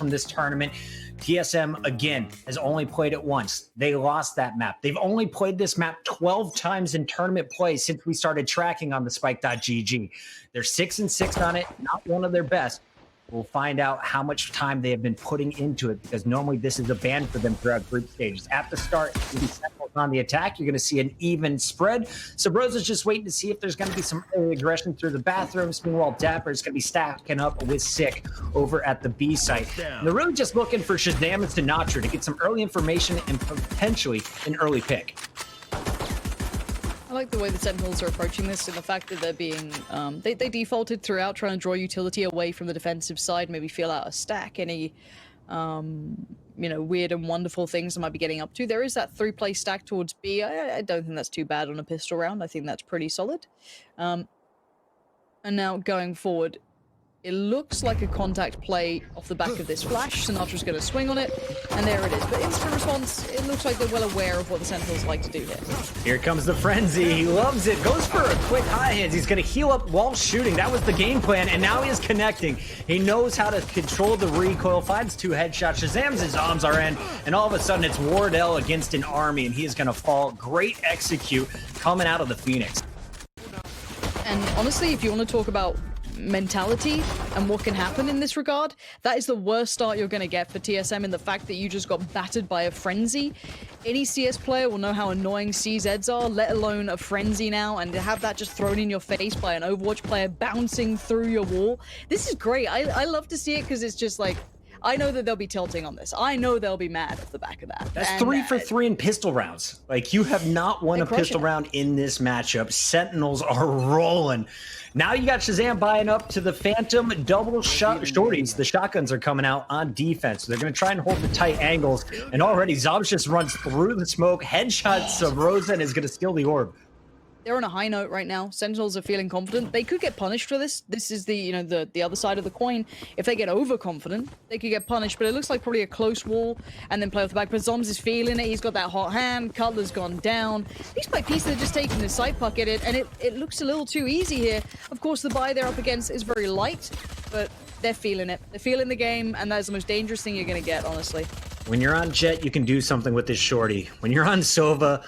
from this tournament. TSM, again, has only played it once. They lost that map. They've only played this map 12 times in tournament play since we started tracking on the Spike.gg. They're 6-6 on it, not one of their best. We'll find out how much time they have been putting into it, because normally this is a ban for them throughout group stages. At the start, Sentinels on the attack, you're going to see an even spread. Subrosa's just waiting to see if there's going to be some early aggression through the bathrooms. Meanwhile, Dapper is going to be stacking up with Sick over at the B site. And they're really just looking for Shazam and Sinatra to get some early information and potentially an early pick. I like the way the Sentinels are approaching this, and the fact that they're being, they defaulted throughout, trying to draw utility away from the defensive side, maybe feel out a stack, any, you know, weird and wonderful things they might be getting up to. There is that 3-play stack towards B. I don't think that's too bad on a pistol round. I think that's pretty solid. And now going forward, it looks like a contact play off the back of this flash. Sinatra's going to swing on it, and there it is. But instant response, it looks like they're well aware of what the Sentinels like to do here. Here comes the frenzy. He loves it. Goes for a quick high hands. He's going to heal up while shooting. That was the game plan, and now he is connecting. He knows how to control the recoil. Finds 2 headshots. Shazams his arms are in, and all of a sudden it's Wardell against an army, and he is going to fall. Great execute coming out of the Phoenix. And honestly, if you want to talk about mentality and what can happen in this regard, that is the worst start you're going to get for TSM, in the fact that you just got battered by a frenzy. Any CS player will know how annoying CZs are, let alone a frenzy now, and to have that just thrown in your face by an Overwatch player bouncing through your wall. This is great. I love to see it, because it's just like, I know that they'll be tilting on this. I know they'll be mad off the back of that. That's 3 for 3 in pistol rounds. Like, you have not won a pistol round in this matchup. Sentinels are rolling. Now you got Shazam buying up to the Phantom double shot shorties. The shotguns are coming out on defense. They're going to try and hold the tight angles. And already Zobs just runs through the smoke. Headshots of Rosa and is going to steal the orb. They're on a high note right now. Sentinels are feeling confident. They could get punished for this. This is the, you know, the other side of the coin. If they get overconfident, they could get punished. But it looks like probably a close wall and then play off the back. But Zombs is feeling it. He's got that hot hand. Cutler's gone down. These by pieces are just taking the side Puckett, and it looks a little too easy here. Of course, the buy they're up against is very light, but they're feeling it. They're feeling the game, and that's the most dangerous thing you're going to get, honestly. When you're on Jet, you can do something with this shorty. When you're on Sova,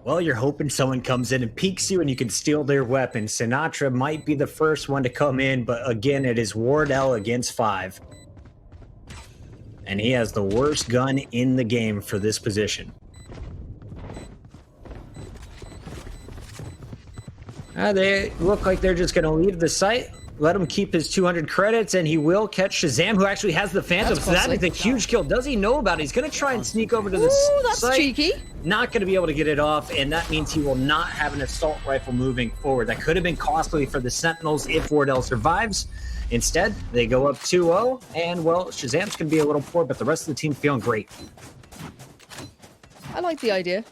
well, you're hoping someone comes in and peeks you and you can steal their weapon. Sinatra might be the first one to come in, but again, it is Wardell against 5. And he has the worst gun in the game for this position. They look like they're just going to leave the site. Let him keep his 200 credits, and he will catch Shazam, who actually has the Phantom. So that is a huge kill. Does he know about it? He's going to try and sneak over to the that's site. Cheeky. Not going to be able to get it off, and that means he will not have an assault rifle moving forward. That could have been costly for the Sentinels if Wardell survives. Instead, they go up 2-0, and, well, Shazam's going to be a little poor, but the rest of the team feeling great. I like the idea.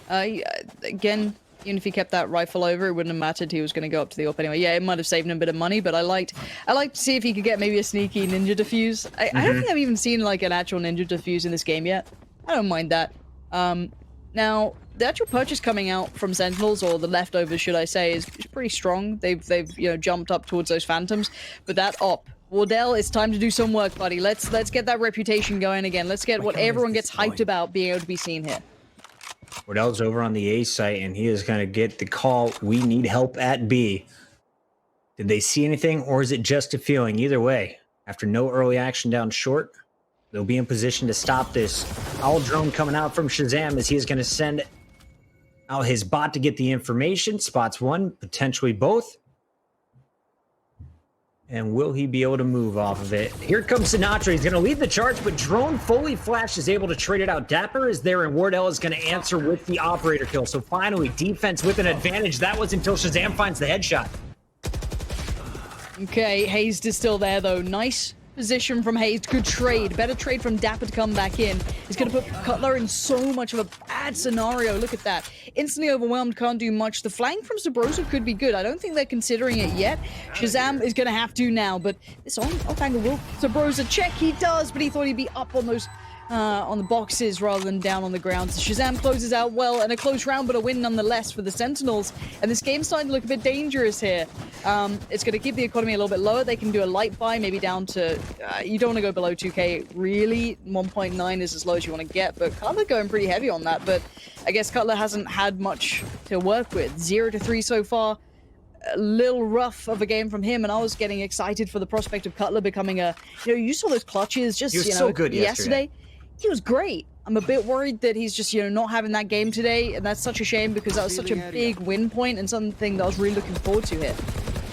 Again, even if he kept that rifle over, it wouldn't have mattered. He was going to go up to the AWP anyway. Yeah, it might have saved him a bit of money, but I liked to see if he could get maybe a sneaky ninja defuse. I don't think I've even seen like an actual ninja defuse in this game yet. I don't mind that. Now, the actual purchase coming out from Sentinels, or the leftovers, should I say, is pretty strong. They've you know, jumped up towards those Phantoms, but that op. Wardell, it's time to do some work, buddy. Let's get that reputation going again. Let's get what everyone gets hyped about being able to be seen here. Wardell's over on the A site, and he is going to get the call, we need help at B. Did they see anything, or is it just a feeling? Either way, after no early action down short, they'll be in position to stop this. Owl drone coming out from Shazam as he is going to send out his bot to get the information. Spots one, potentially both. And will he be able to move off of it? Here comes Sinatra. He's going to lead the charge, but drone fully flash is able to trade it out. Dapper is there, and Wardell is going to answer with the operator kill. So finally, defense with an advantage. That was until Shazam finds the headshot. Okay, Hazed is still there, though. Nice position from Hazed. Good trade. Better trade from Dapper to come back in. He's going to put Cutler in so much of a bad scenario. Look at that. Instantly overwhelmed, can't do much. The flank from Subrosa could be good. I don't think they're considering it yet. Shazam is going to have to now, but this off angle will Subrosa check. He does, but he thought he'd be up on those on the boxes rather than down on the ground. So Shazam closes out well, and a close round, but a win nonetheless for the Sentinels. And this game's starting to look a bit dangerous here. It's going to keep the economy a little bit lower. They can do a light buy, maybe down to... you don't want to go below 2k, really. 1.9 is as low as you want to get, but Cutler going pretty heavy on that. But I guess Cutler hasn't had much to work with. 0-3 so far. A little rough of a game from him, and I was getting excited for the prospect of Cutler becoming a... You saw those clutches just, he was so good yesterday. He was great. I'm a bit worried that he's just, not having that game today, and that's such a shame because that was such a big win point and something that I was really looking forward to here.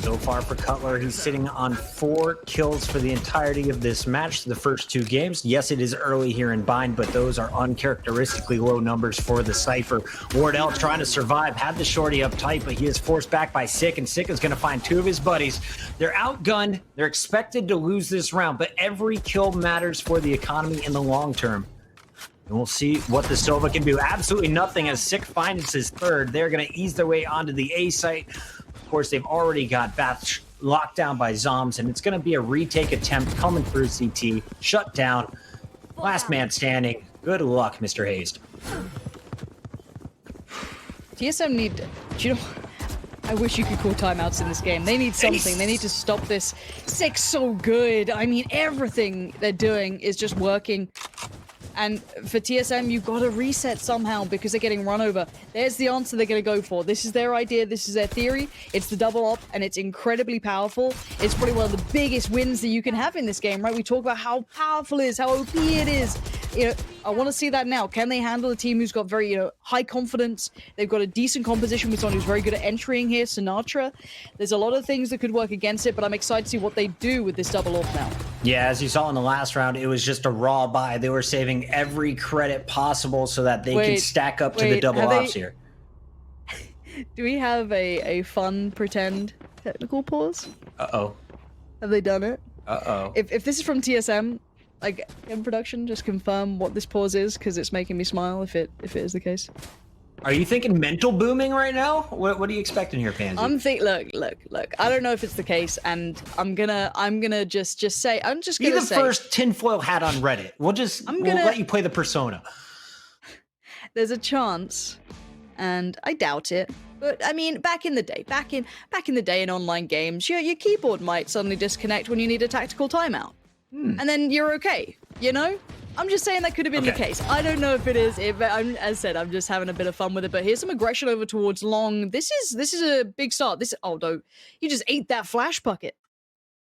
So far for Cutler, he's sitting on 4 kills for the entirety of this match, the first 2 games. Yes, it is early here in Bind, but those are uncharacteristically low numbers for the Cypher. Wardell trying to survive, had the shorty up tight, but he is forced back by Sick, and Sick is going to find 2 of his buddies. They're outgunned. They're expected to lose this round, but every kill matters for the economy in the long term. And we'll see what the Sova can do. Absolutely nothing as Sick finds his 3rd. They're going to ease their way onto the A site. Of course, they've already got Bath locked down by Zoms, and it's going to be a retake attempt coming through CT. Shut down. Last man standing. Good luck, Mr. Hazed. TSM need... I wish you could call timeouts in this game. They need something. They need to stop this. Sick's so good. I mean, everything they're doing is just working. And for TSM, you've got to reset somehow because they're getting run over. There's the answer they're going to go for. This is their idea. This is their theory. It's the double up, and it's incredibly powerful. It's probably one of the biggest wins that you can have in this game, right? We talk about how powerful it is, how OP it is. I want to see that now. Can they handle a team who's got very, high confidence? They've got a decent composition with someone who's very good at entering here, Sinatra. There's a lot of things that could work against it, but I'm excited to see what they do with this double up now. Yeah, as you saw in the last round, it was just a raw buy. They were saving every credit possible so that they could stack up to the double ops here. Do we have a fun pretend technical pause? Uh-oh. Have they done it? Uh-oh. If this is from TSM, like, in production, just confirm what this pause is, because it's making me smile if it is the case. Are you thinking mental booming right now? What are you expecting here, Pansy? Look. I don't know if it's the case, and I'm gonna just say, I'm just gonna say. Be the first tinfoil hat on Reddit. We'll let you play the persona. There's a chance, and I doubt it. But I mean, back in the day in online games, your keyboard might suddenly disconnect when you need a tactical timeout. And then you're okay, I'm just saying that could have been the case. I don't know if it is. As I said, I'm just having a bit of fun with it. But here's some aggression over towards Long. This is a big start. Oh no, you just ate that flash Puckett.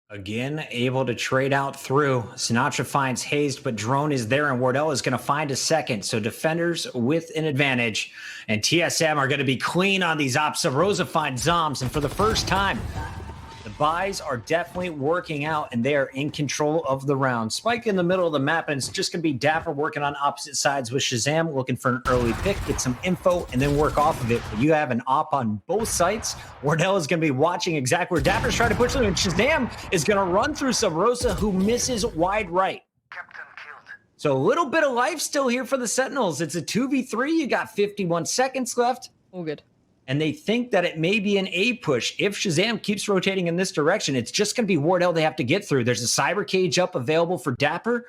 Again, able to trade out through. Sinatra finds Hazed, but Drone is there, and Wardell is going to find a second. So defenders with an advantage, and TSM are going to be clean on these ops. Rosa finds Zoms, and for the first time, the buys are definitely working out, and they are in control of the round. Spike in the middle of the map, and it's just going to be Dapper working on opposite sides with Shazam, looking for an early pick, get some info, and then work off of it. But you have an op on both sites. Wardell is going to be watching exactly where Dapper's trying to push them, and Shazam is going to run through Sub Rosa, who misses wide right. So a little bit of life still here for the Sentinels. It's a 2v3. You got 51 seconds left. All good. And they think that it may be an A push. If Shazam keeps rotating in this direction, it's just going to be Wardell they have to get through. There's a cyber cage up available for Dapper.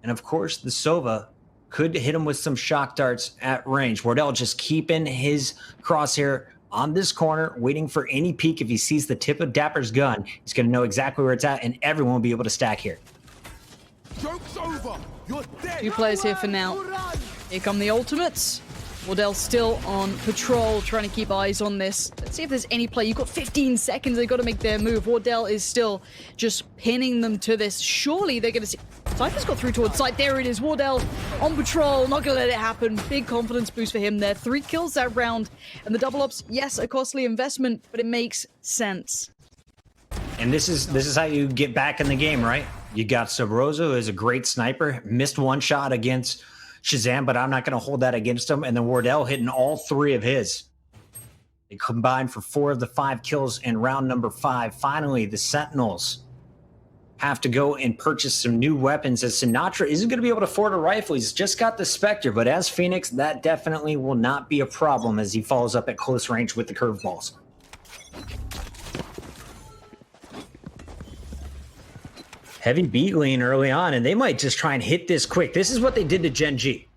And of course, the Sova could hit him with some shock darts at range. Wardell just keeping his crosshair on this corner, waiting for any peek. If he sees the tip of Dapper's gun, he's going to know exactly where it's at, and everyone will be able to stack here. Joke's over. You're dead. 2 players here for now. Here come the ultimates. Wardell still on patrol, trying to keep eyes on this. Let's see if there's any play. You've got 15 seconds. They've got to make their move. Wardell is still just pinning them to this. Surely they're going to see... Cypher's got through towards site. There it is. Wardell on patrol. Not going to let it happen. Big confidence boost for him there. 3 kills that round. And the double ups, yes, a costly investment, but it makes sense. And this is how you get back in the game, right? You got Sabroso, who is a great sniper. Missed one shot against Shazam, but I'm not going to hold that against him. And then Wardell hitting all 3 of his. They combined for 4 of the 5 kills in round number 5. Finally, the Sentinels have to go and purchase some new weapons, as Sinatra isn't going to be able to afford a rifle. He's just got the Spectre, but as Phoenix, that definitely will not be a problem as he follows up at close range with the curveballs. Heavy B lane early on, and they might just try and hit this quick. This is what they did to Gen G.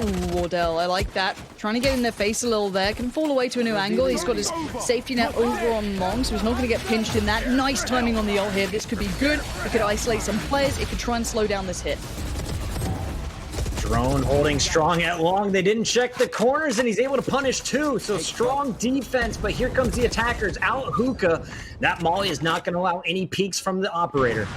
Ooh, Wardell, I like that. Trying to get in their face a little there. Can fall away to a new angle. He's got his safety net over on Long, so he's not going to get pinched in that. Nice timing on the ult here. This could be good. It could isolate some players. It could try and slow down this hit. Drone holding strong at Long. They didn't check the corners, and he's able to punish too. So strong defense, but here comes the attackers. Out Hookah. That Molly is not going to allow any peeks from the operator.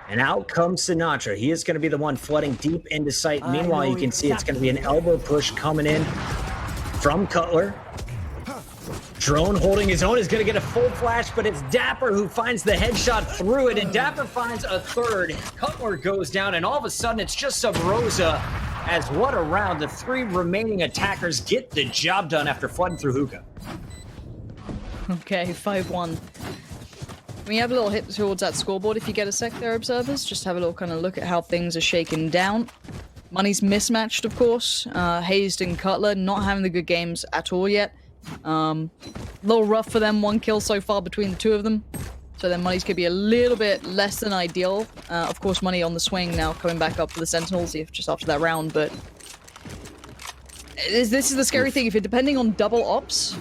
And out comes Sinatra. He is going to be the one flooding deep into sight. Meanwhile, you can see it's going to be an elbow push coming in from Cutler. Drone holding his own is going to get a full flash, but it's Dapper who finds the headshot through it, and Dapper finds a third. Cutler goes down, and all of a sudden it's just Sub Rosa. As what a round. The 3 remaining attackers get the job done after flooding through Hookah. Okay, 5-1. We have a little hit towards that scoreboard if you get a sec there, observers. Just have a little kind of look at how things are shaking down. Money's mismatched, of course. Hazed and Cutler not having the good games at all yet. A little rough for them. 1 kill so far between the 2 of them. So their monies could be a little bit less than ideal. Of course, money on the swing now coming back up for the Sentinels just after that round. But this is the scary thing. If you're depending on double ops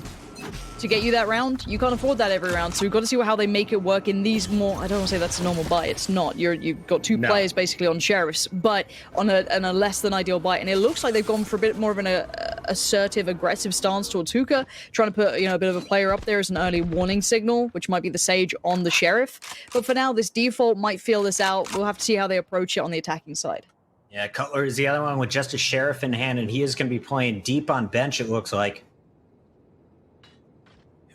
to get you that round, you can't afford that every round. So we've got to see how they make it work in these more, I don't want to say that's a normal buy, it's not. You've got 2 players basically on sheriffs, but on a less than ideal buy. And it looks like they've gone for a bit more of an assertive, aggressive stance towards Hookah, trying to put, a bit of a player up there as an early warning signal, which might be the Sage on the sheriff. But for now, this default might feel this out. We'll have to see how they approach it on the attacking side. Yeah, Cutler is the other one with just a sheriff in hand, and he is going to be playing deep on bench, it looks like.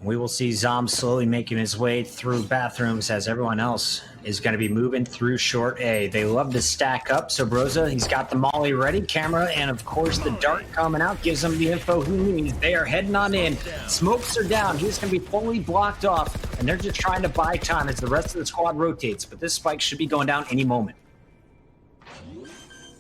And we will see Zom slowly making his way through bathrooms as everyone else is going to be moving through short A. They love to stack up. So Broza, he's got the molly ready, camera, and of course the dart coming out gives him the info he needs. They are heading on in. Smokes are down. He's going to be fully blocked off, and they're just trying to buy time as the rest of the squad rotates. But this spike should be going down any moment.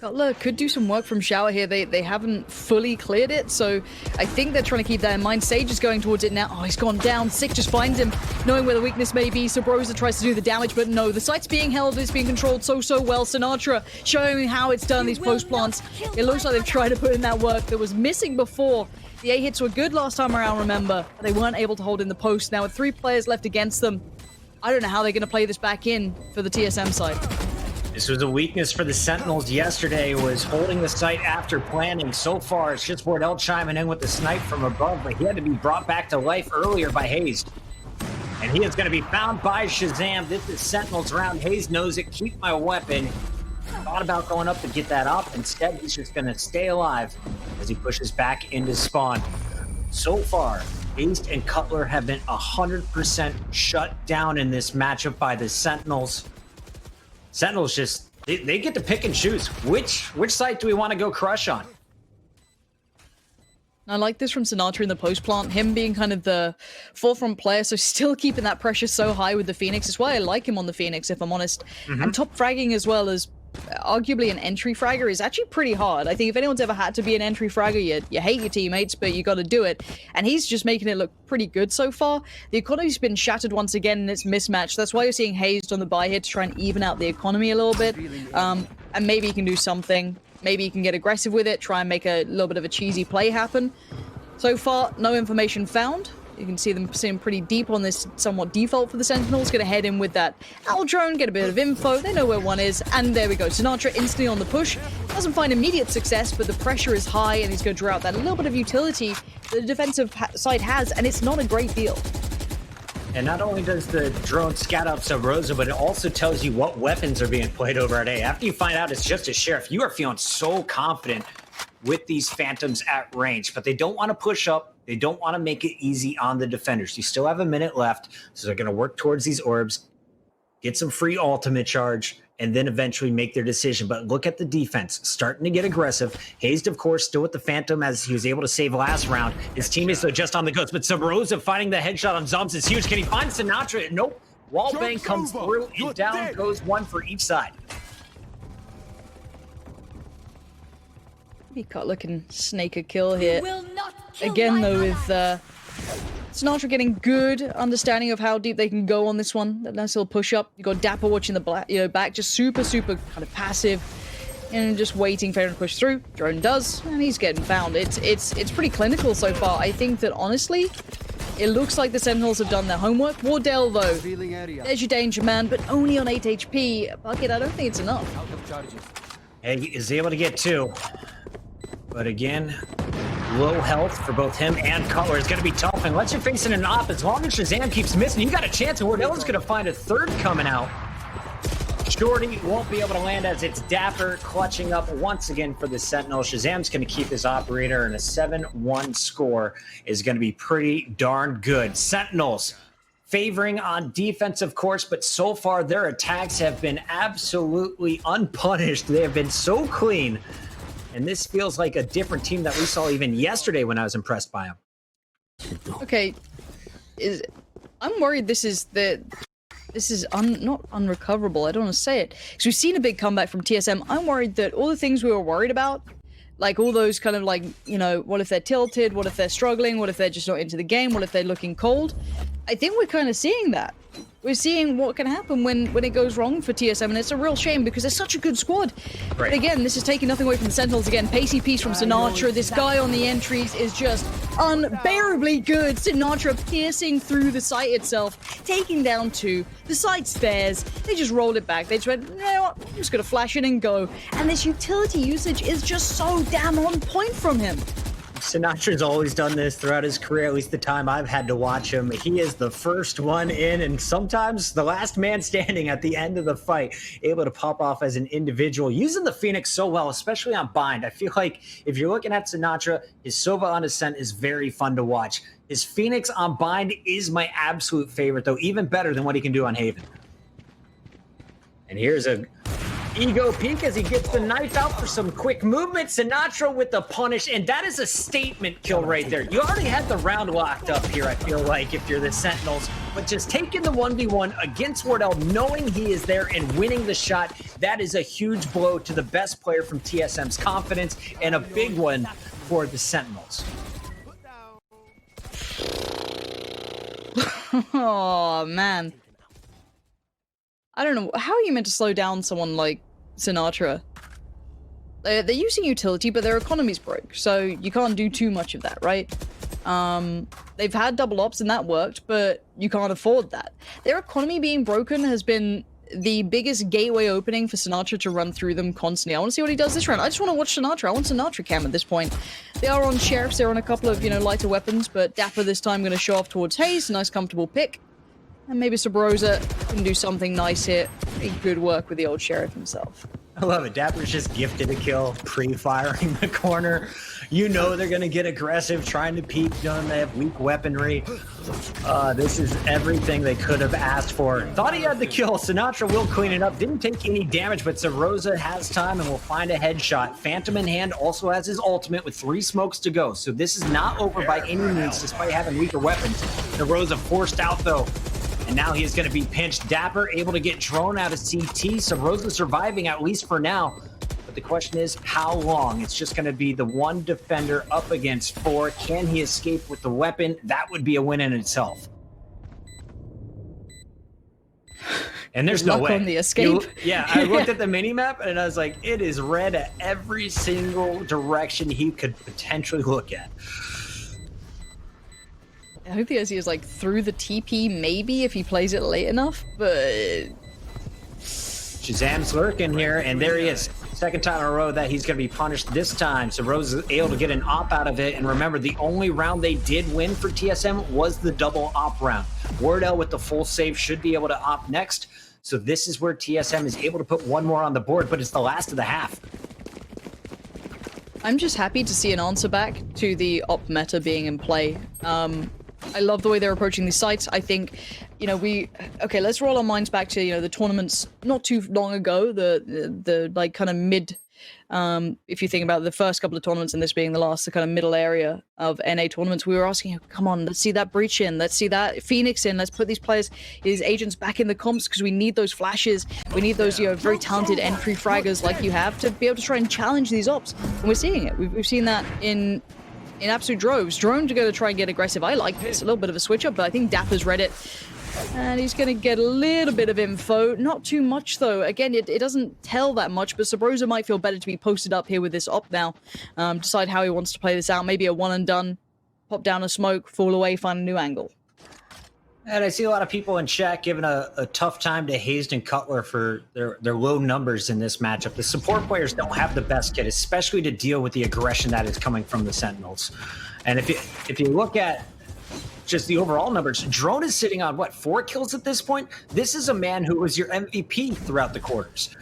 Cutler could do some work from Shower here. They haven't fully cleared it, so I think they're trying to keep that in mind. Sage is going towards it now. Oh, he's gone down. Sick just finds him, knowing where the weakness may be. So Broza tries to do the damage, but no. The site's being held. It's being controlled so well. Sinatra showing how it's done, these post plants. It looks like they've tried to put in that work that was missing before. The A hits were good last time around, remember, but they weren't able to hold in the post. Now with 3 players left against them, I don't know how they're going to play this back in for the TSM side. This was a weakness for the Sentinels yesterday, was holding the site after planning. So far, it's just Wardell chiming in with the snipe from above, but he had to be brought back to life earlier by Hayes. And he is going to be found by Shazam. This is Sentinels round. Hayes knows it. Keep my weapon. Thought about going up to get that up. Instead, he's just going to stay alive as he pushes back into spawn. So far, Hayes and Cutler have been 100% shut down in this matchup by the Sentinels. Sentinels just, they get to pick and choose. Which site do we want to go crush on? I like this from Sinatra in the post plant, him being kind of the forefront player, so still keeping that pressure so high with the Phoenix. It's why I like him on the Phoenix, if I'm honest. And top fragging as well as arguably an entry fragger is actually pretty hard. I think if anyone's ever had to be an entry fragger, you hate your teammates, but you got to do it. And he's just making it look pretty good so far. The economy's been shattered once again, and it's mismatched. That's why you're seeing Hazed on the buy here to try and even out the economy a little bit. And maybe he can do something. Maybe he can get aggressive with it, try and make a little bit of a cheesy play happen. So far, no information found. You can see them sitting pretty deep on this somewhat default for the Sentinels. Gonna head in with that owl drone, get a bit of info. They know where one is, and there we go. Sinatra instantly on the push. Doesn't find immediate success, but the pressure is high, and he's gonna draw out that little bit of utility the defensive side has, and it's not a great deal. And not only does the drone scout out Sub Rosa, but it also tells you what weapons are being played over at A. After you find out it's just a sheriff, you are feeling so confident with these Phantoms at range, but they don't want to push up. They don't want to make it easy on the defenders. You still have a minute left, so they're going to work towards these orbs, get some free ultimate charge, and then eventually make their decision. But look at the defense, starting to get aggressive. Hazed, of course, still with the Phantom as he was able to save last round. His teammates, though, just on the ghost, but Sub Rosa finding the headshot on Zoms is huge. Can he find Sinatra? Nope. Wallbang comes through, and down goes one for each side. Cutler can snake a kill here. Again, though, with Sinatra getting good understanding of how deep they can go on this one. That nice little push up. You got Dapper watching the back, just super kind of passive, and just waiting for him to push through. Drone does, and he's getting found. It's pretty clinical so far. I think that honestly, it looks like the Sentinels have done their homework. Wardell though, there's your danger man, but only on 8 HP. Puckett, I don't think it's enough. Hey, is able to get 2, but again, low health for both him and Cutler is going to be tough, unless you're facing an op. As long as Shazam keeps missing, you got a chance, and Wardell's going to find a third coming out. Shorty won't be able to land as it's Dapper clutching up once again for the Sentinel. Shazam's going to keep his operator, and a 7-1 score is going to be pretty darn good. Sentinels favoring on defense, of course, but so far their attacks have been absolutely unpunished. They have been so clean. And this feels like a different team that we saw even yesterday when I was impressed by them. Okay, I'm worried this is not unrecoverable. I don't want to say it because we've seen a big comeback from TSM. I'm worried that all the things we were worried about, like all those kind of like, you know, what if they're tilted? What if they're struggling? What if they're just not into the game? What if they're looking cold? I think we're kind of seeing that. We're seeing what can happen when it goes wrong for TSM, and it's a real shame because they're such a good squad. Right. But again, this is taking nothing away from the Sentinels. Again, pacey piece from Sinatra. This guy on the entries is just unbearably good. Sinatra piercing through the site itself, taking down 2. The site spares. They just rolled it back. They just went, you know what, I'm just going to flash it and go. And this utility usage is just so damn on point from him. Sinatra's always done this throughout his career, at least the time I've had to watch him. He is the first one in, and sometimes the last man standing at the end of the fight, able to pop off as an individual, using the Phoenix so well, especially on bind. I feel like if you're looking at Sinatra, his Sova on Ascent is very fun to watch. His Phoenix on bind is my absolute favorite, though, even better than what he can do on Haven. And here's a ego peek as he gets the knife out for some quick movement. Sinatra with the punish, and that is a statement kill right there. You already had the round locked up here, I feel like, if you're the Sentinels, but just taking the 1v1 against Wardell, knowing he is there and winning the shot, that is a huge blow to the best player from TSM's confidence, and a big one for the Sentinels. Oh, man. I don't know. How are you meant to slow down someone like Sinatra? They're using utility, but their economy's broke, so you can't do too much of that, right? They've had double ops and that worked, but you can't afford that. Their economy being broken has been the biggest gateway opening for Sinatra to run through them constantly. I want to see what he does this round. I just want to watch Sinatra. I want Sinatra cam at this point. They are on sheriffs. They're on a couple of, you know, lighter weapons, but Dapper this time going to show off towards Hayes. Nice, comfortable pick. And maybe Sabrosa can do something nice here. Good work with the old sheriff himself. I love it. Dapper's just gifted a kill, pre-firing the corner. You know they're going to get aggressive, trying to peek. They have weak weaponry. This is everything they could have asked for. Thought he had the kill. Sinatra will clean it up. Didn't take any damage, but Sabrosa has time and will find a headshot. Phantom in hand also has his ultimate with 3 smokes to go. So this is not over by any means, despite having weaker weapons. Sabrosa forced out, though. And now he is going to be pinched. Dapper able to get drone out of CT. Sabrosa surviving, at least for now. But the question is, how long? It's just going to be the one defender up against 4. Can he escape with the weapon? That would be a win in itself. And there's no way. On the escape. I looked at the mini-map and I was like, it is red at every single direction he could potentially look at. I hope the idea is like through the TP, maybe if he plays it late enough, but Shazam's lurking here, and there he is. Second time in a row that he's going to be punished this time. So Rose is able to get an op out of it. And remember, the only round they did win for TSM was the double op round. Wardell with the full save should be able to op next. So this is where TSM is able to put one more on the board, but it's the last of the half. I'm just happy to see an answer back to the op meta being in play. I love the way they're approaching these sites. I think, you know, okay, let's roll our minds back to, you know, the tournaments not too long ago, the like kind of mid, if you think about the first couple of tournaments and this being the last, the kind of middle area of NA tournaments, we were asking, come on, let's see that Breach in, let's see that Phoenix in, let's put these players, these agents back in the comps because we need those flashes, we need those, you know, very talented entry fraggers like you have to be able to try and challenge these ops, and we're seeing it. We've seen that in in absolute droves. Drone's going to try and get aggressive. I like this. A little bit of a switch up, but I think Dapper's read it. And he's going to get a little bit of info. Not too much, though. Again, it doesn't tell that much, but Sabrosa might feel better to be posted up here with this op now. Decide how he wants to play this out. Maybe a one and done. Pop down a smoke, fall away, find a new angle. And I see a lot of people in chat giving a tough time to Hazed and Cutler for their low numbers in this matchup. The support players don't have the best kit, especially to deal with the aggression that is coming from the Sentinels. And if you look at just the overall numbers, Drone is sitting on, what, 4 kills at this point? This is a man who was your MVP throughout the quarters.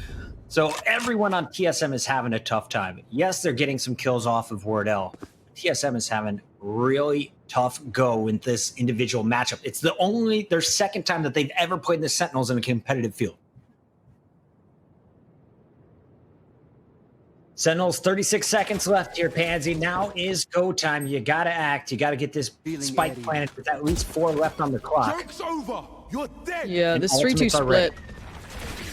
So everyone on TSM is having a tough time. Yes, they're getting some kills off of Wardell. TSM is having really tough go in this individual matchup. It's their second time that they've ever played the Sentinels in a competitive field. Sentinels, 36 seconds left here, Pansy. Now is go time. You got to act. You got to get this spike planted with at least 4 left on the clock. Joke's over. You're dead. Yeah, this 3-2 split.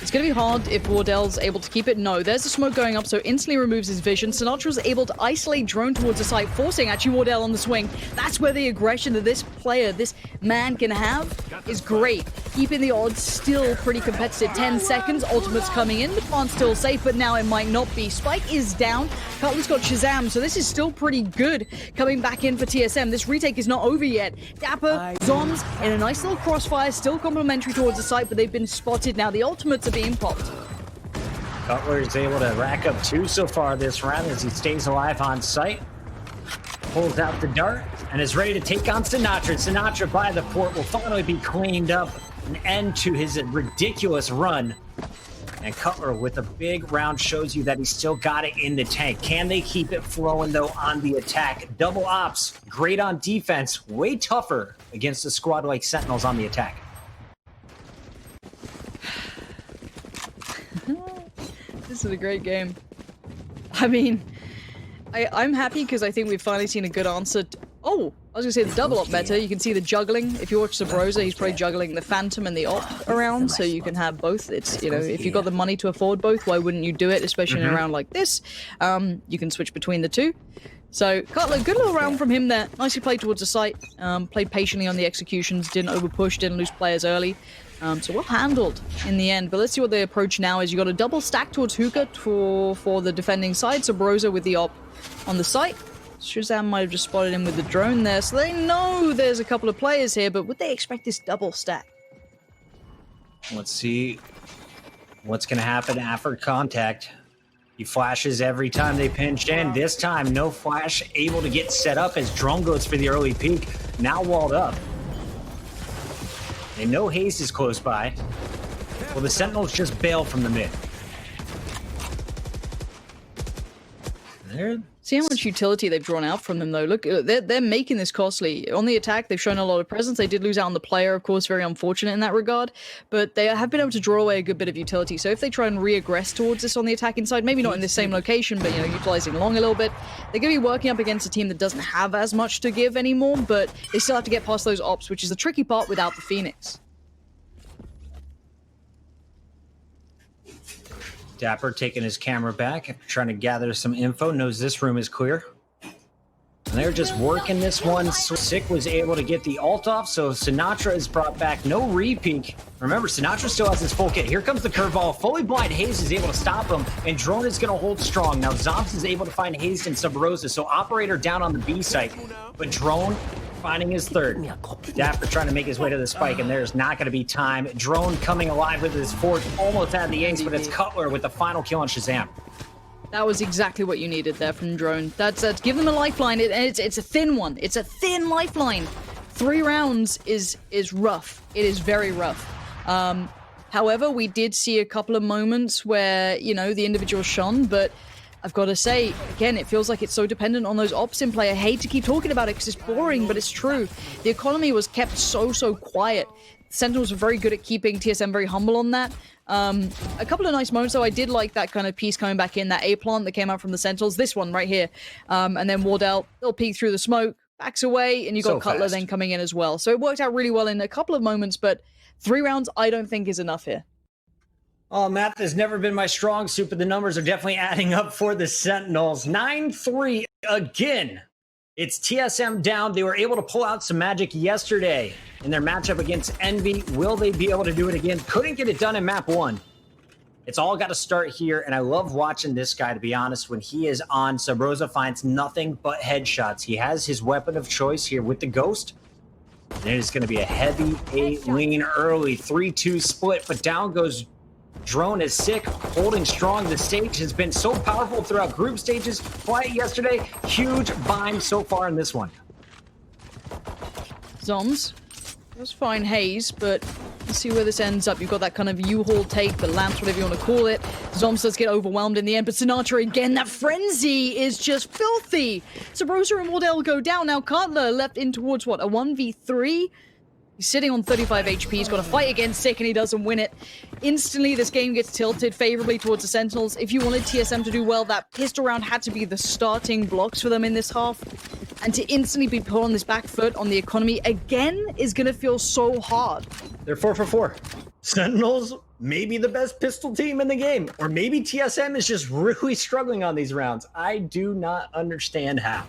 It's going to be hard if Wardell's able to keep it. No, there's the smoke going up, so instantly removes his vision. Sinatra's able to isolate Drone towards the site, forcing actually Wardell on the swing. That's where the aggression that this player, this man can have is great. Keeping the odds still pretty competitive. 10 seconds, ultimate's coming in. The plant's still safe, but now it might not be. Spike is down. Cutler's got Shazam, so this is still pretty good coming back in for TSM. This retake is not over yet. Dapper, Zoms in a nice little crossfire, still complimentary towards the site, but they've been spotted now. The ultimates are being popped. Cutler is able to rack up 2 so far this round as he stays alive on site. Pulls out the dart and is ready to take on Sinatra. Sinatra by the port will finally be cleaned up. An end to his ridiculous run. And Cutler with a big round shows you that he's still got it in the tank. Can they keep it flowing, though, on the attack? Double ops, great on defense, way tougher against a squad like Sentinels on the attack. This is a great game. I mean, I'm happy because I think we've finally seen a good answer. Oh, I was going to say the double op meta. You can see the juggling. If you watch Sabrosa, he's probably juggling the Phantom and the op around, so you can have both. It's, you know, if you've got the money to afford both, why wouldn't you do it, especially in a round like this? You can switch between the two. So, Cutler, good little round from him there. Nicely played towards the site. Played patiently on the executions, didn't overpush, didn't lose players early. So well handled in the end. But let's see what the approach now is. You got a double stack towards Hookah for the defending side. Sabrosa with the op on the site. Shazam might have just spotted him with the drone there, so they know there's a couple of players here, but would they expect this double stack? Let's see what's going to happen after contact. He flashes every time they pinch in. This time, no flash, able to get set up as Drone goes for the early peek. Now walled up. They know Haze is close by. Well, the Sentinels just bail from the mid. There. See how much utility they've drawn out from them, though. Look, they're making this costly. On the attack, they've shown a lot of presence. They did lose out on the player, of course, very unfortunate in that regard. But they have been able to draw away a good bit of utility. So if they try and re-aggress towards this on the attacking side, maybe not in the same location, but, you know, utilizing long a little bit, they're going to be working up against a team that doesn't have as much to give anymore, but they still have to get past those ops, which is the tricky part without the Phoenix. Dapper taking his camera back, trying to gather some info, knows this room is clear. And they're just working this one. Sick was able to get the ult off, so Sinatra is brought back. No re-peek. Remember, Sinatra still has his full kit. Here comes the curveball. Fully blind Haze is able to stop him, and Drone is going to hold strong. Now, Zombs is able to find Haze and Sabrosa, so Operator down on the B site, but Drone finding his third. Dapper trying to make his way to the spike, and there's not going to be time. Drone coming alive with his fourth, almost had the ace, but it's Cutler with the final kill on Shazam. That was exactly what you needed there from Drone. That's give them a lifeline. It's a thin one. It's a thin lifeline. 3 rounds is rough. It is very rough. However, we did see a couple of moments where, you know, the individual shone, but I've got to say, again, it feels like it's so dependent on those ops in play. I hate to keep talking about it because it's boring, but it's true. The economy was kept so quiet. Sentinels were very good at keeping TSM very humble on that. A couple of nice moments, though. I did like that kind of piece coming back in, that A-plant that came out from the Sentinels. This one right here. And then Wardell, they'll peek through the smoke, backs away, and you got Cutler then coming in as well. So it worked out really well in a couple of moments, but 3 rounds I don't think is enough here. Oh, math has never been my strong suit, but the numbers are definitely adding up for the Sentinels. 9-3 again It's TSM down. They were able to pull out some magic yesterday in their matchup against Envy. Will they be able to do it again? Couldn't get it done in map 1. It's all got to start here, and I love watching this guy, to be honest. When he is on, Subroza finds nothing but headshots. He has his weapon of choice here with the Ghost. And it is going to be a heavy 8 lean early, 3-2 split, but down goes Drone is sick, holding strong. The stage has been so powerful throughout group stages. Quiet yesterday, huge bind so far in this one. Zoms. That's fine haze, but let's see where this ends up. You've got that kind of U-haul take, the lamps, whatever you want to call it. Zoms does get overwhelmed in the end, but Sinatra again, that frenzy is just filthy. Subroza and Wardell go down. Now Cutler left in towards, what, a 1v3? He's sitting on 35 HP, he's got to fight against Sick, and he doesn't win it. Instantly, this game gets tilted favorably towards the Sentinels. If you wanted TSM to do well, that pistol round had to be the starting blocks for them in this half. And to instantly be put on this back foot on the economy again is going to feel so hard. They're 4 for 4. Sentinels may be the best pistol team in the game. Or maybe TSM is just really struggling on these rounds. I do not understand how.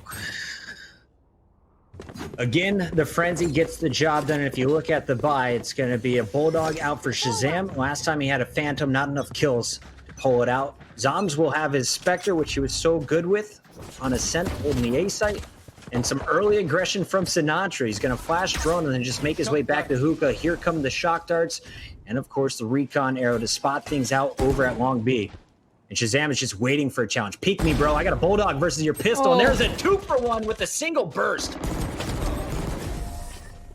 Again, the Frenzy gets the job done. And if you look at the buy, it's going to be a Bulldog out for Shazam. Last time he had a Phantom, not enough kills to pull it out. Zoms will have his Spectre, which he was so good with, on Ascent holding the A site. And some early aggression from Sinatra. He's going to flash Drone and then just make his way back to Hookah. Here come the Shock Darts. And of course, the Recon Arrow to spot things out over at Long B. And Shazam is just waiting for a challenge. Peek me, bro. I got a Bulldog versus your pistol. And there's a 2-for-1 with a single burst.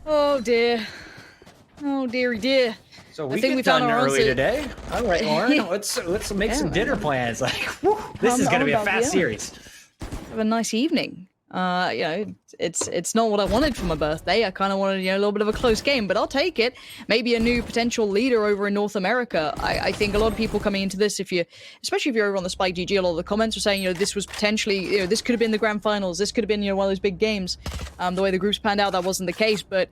Oh dear. Oh deary dear. So we get done early today. All right, Lauren, let's make some dinner plans. Like, whew, this is going to be a fast series. Have a nice evening. You know, it's not what I wanted for my birthday. I kind of wanted, you know, a little bit of a close game, but I'll take it. Maybe a new potential leader over in North America. I think a lot of people coming into this, especially if you're over on the Spike GG, a lot of the comments are saying, you know, this was potentially, you know, this could have been the grand finals. This could have been, you know, one of those big games. The way the groups panned out, that wasn't the case, but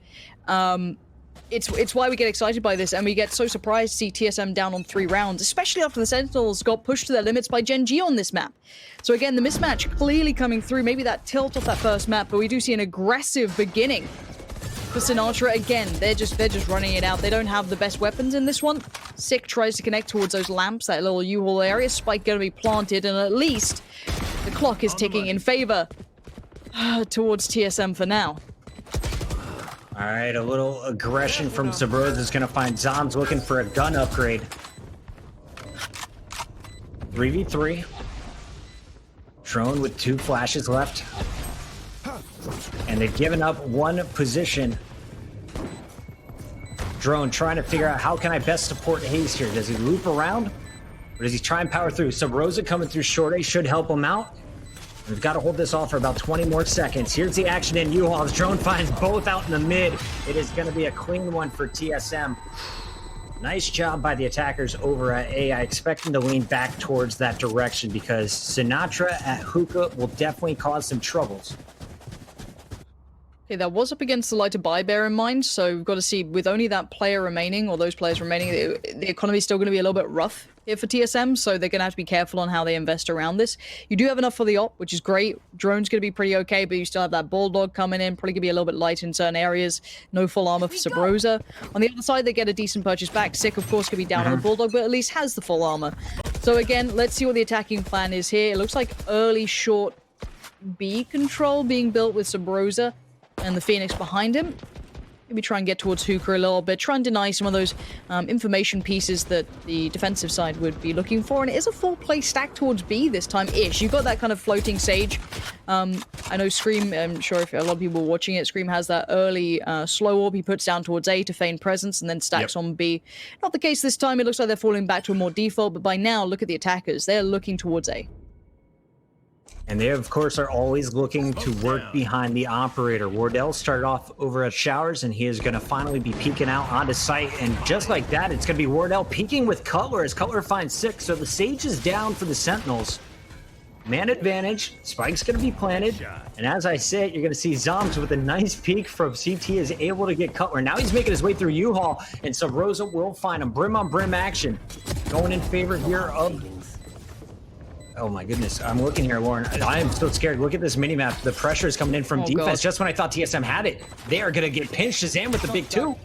it's why we get excited by this, and we get so surprised to see TSM down on 3 rounds, especially after the Sentinels got pushed to their limits by Gen G on this map. So again, the mismatch clearly coming through, maybe that tilt off that first map, but we do see an aggressive beginning for Sinatra. Again, they're just running it out. They don't have the best weapons in this one. Sick tries to connect towards those lamps, that little U-haul area. Spike going to be planted, and at least the clock is ticking in favor towards TSM for now. All right, a little aggression from Subroza is going to find Zoms looking for a gun upgrade. 3v3. Drone with 2 flashes left. And they've given up 1 position. Drone trying to figure out how can I best support Hayes here. Does he loop around? Or does he try and power through? Subroza coming through short A should help him out. We've got to hold this off for about 20 more seconds. Here's the action in U-Haul. As Drone finds both out in the mid. It is going to be a clean one for TSM. Nice job by the attackers over at A. I expect them to lean back towards that direction because Sinatra at Hookah will definitely cause some troubles. Okay, that was up against the light to buy, bear in mind, so we've got to see, with only that player remaining, or those players remaining, the economy is still going to be a little bit rough here for TSM, so they're going to have to be careful on how they invest around this. You do have enough for the op, which is great. Drone's going to be pretty okay, but you still have that Bulldog coming in, probably going to be a little bit light in certain areas. No full armor for Subroza. On the other side, they get a decent purchase back. Sick, of course, could be down on the Bulldog, but at least has the full armor. So again, let's see what the attacking plan is here. It looks like early short B control being built with Subroza and the Phoenix behind him. Maybe try and get towards Hookah a little bit, try and deny some of those information pieces that the defensive side would be looking for. And it is a full play stack towards B this time-ish. You've got that kind of floating Sage. I know Scream, I'm sure if a lot of people are watching it, Scream has that early slow orb he puts down towards A to feign presence and then stacks on B. Not the case this time. It looks like they're falling back to a more default, but by now, look at the attackers. They're looking towards A. And they, of course, are always looking to work behind the operator. Wardell started off over at Showers, and he is going to finally be peeking out onto site. And just like that, it's going to be Wardell peeking with Cutler as Cutler finds 6. So the Sage is down for the Sentinels. Man advantage. Spike's going to be planted. And as I said, you're going to see Zoms with a nice peek from CT is able to get Cutler. Now he's making his way through U-Haul, and Subroza will find him. Brim on brim action going in favor here of Oh my goodness. I'm looking here, Lauren. I am so scared. Look at this mini-map. The pressure is coming in from defense. God. Just when I thought TSM had it, they are going to get pinched. Shazam with the big 2.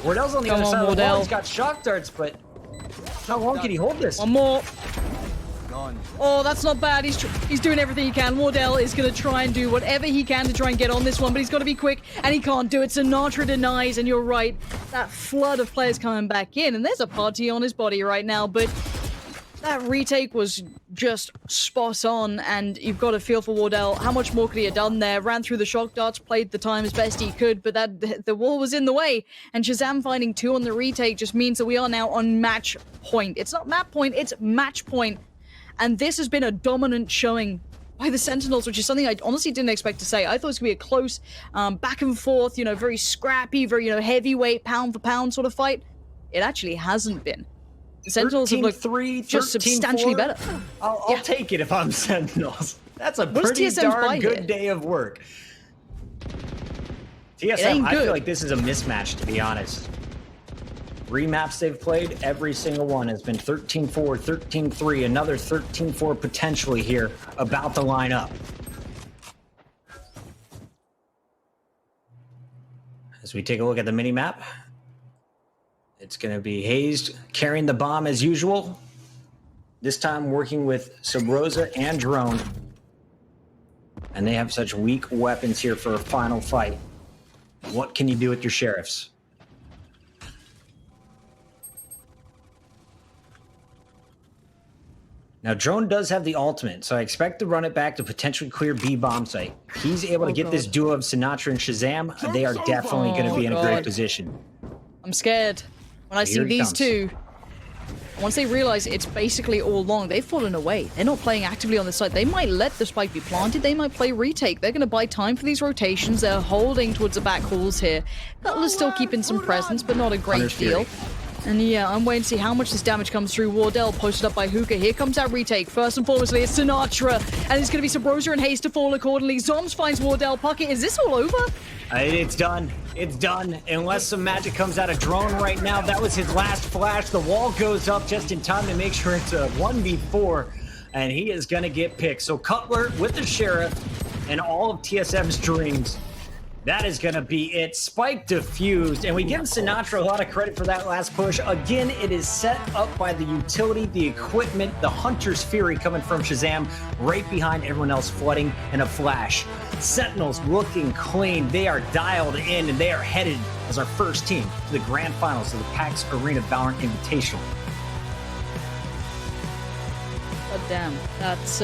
Wardell's on the other side of the wall. He's got shock darts, but how long can he hold this? One more. Oh, that's not bad. He's doing everything he can. Wardell is going to try and do whatever he can to try and get on this one, but he's got to be quick, and he can't do it. Sinatra denies, and you're right. That flood of players coming back in, and there's a party on his body right now, but that retake was just spot on, and you've got to feel for Wardell. How much more could he have done there? Ran through the shock darts, played the time as best he could, but the wall was in the way, and Shazam finding 2 on the retake just means that we are now on match point. It's not map point, it's match point. And this has been a dominant showing by the Sentinels, which is something I honestly didn't expect to say. I thought it was going to be a close, back and forth, very scrappy, very, heavyweight, pound for pound sort of fight. It actually hasn't been. The Sentinels have looked just substantially better. I'll take it if I'm Sentinels. That's a pretty darn good day of work. TSM, I feel like this is a mismatch, to be honest. 3 maps they've played, every single one has been 13-4, 13-3, another 13-4 potentially here about to line up. As we take a look at the mini-map, it's going to be Hazed carrying the bomb as usual. This time working with Subrosa and Drone. And they have such weak weapons here for a final fight. What can you do with your Sheriffs? Now, Drone does have the ultimate, so I expect to run it back to potentially clear B bomb site. If he's able to get this duo of Sinatra and Shazam, they are definitely going to be in a great position. I'm scared. When I see these two, once they realize it's basically all long, they've fallen away. They're not playing actively on the side. They might let the spike be planted. They might play retake. They're going to buy time for these rotations. They're holding towards the back halls here. Cutler's still keeping some presence, but not a great feel. And yeah, I'm waiting to see how much this damage comes through. Wardell posted up by Hookah. Here comes that retake. First and foremost, it's Sinatra. And it's going to be Subrosa and Haste to fall accordingly. Zoms finds Wardell. Puckett, is this all over? It's done. It's done. Unless some magic comes out of Drone right now. That was his last flash. The wall goes up just in time to make sure it's a 1v4. And he is going to get picked. So Cutler with the Sheriff and all of TSM's dreams. That is going to be it. Spike defused, and we give Sinatra a lot of credit for that last push. Again, it is set up by the utility, the equipment, the Hunter's Fury coming from Shazam, right behind everyone else flooding in a flash. Sentinels looking clean. They are dialed in, and they are headed as our first team to the grand finals of the PAX Arena Valorant Invitational. God damn, that's